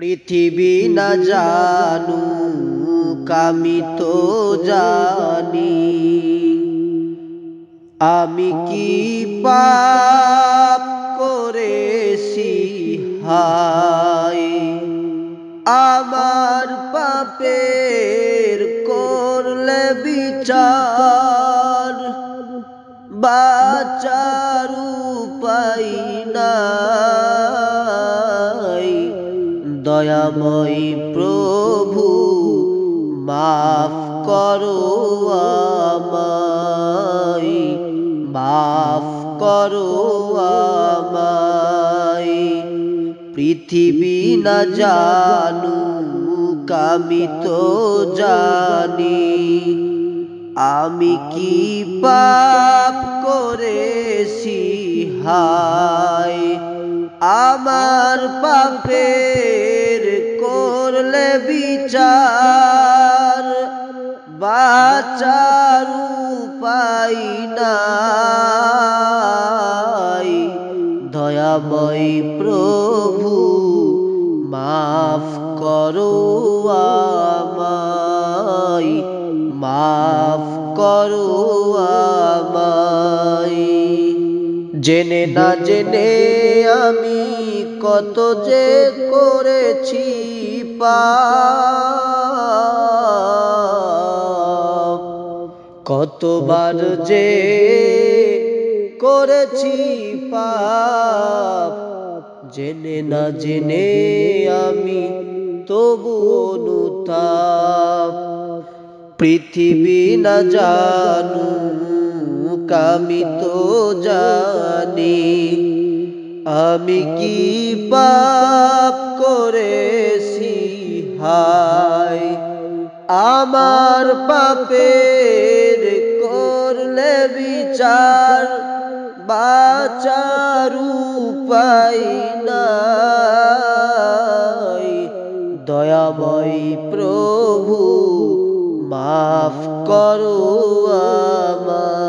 পৃথিবী না জানুক আমি তো জানি, আমি কি পাপ করেছি হায়। আমার পাপের করলে বিচার, বাঁচার উপায় নাই। দয়াময় প্রভু মাফ করো আমায়, মাফ করো আমায়। পৃথিবী না জানুক আমি তো জানি, আমি কি পাপ করেছি হায়। আমার পাপের করলে বিচার, বাঁচার উপায় নাই। দয়াময় প্রভু মাফ করো আমায়, মাফ করো আমায়। জেনে না জেনে আমি কত যে করেছি পাপ, কতবার যে করেছি পাপ। জেনে না জেনে আমি তবু অনুতাপ। পৃথিবী না জানুক আমি তো জানি, আমি কি পাপ করেছি হায়। আমার পাপের করলে বিচার, বাঁচার উপায় নাই। দয়াময় প্রভু মাফ করো আমায়।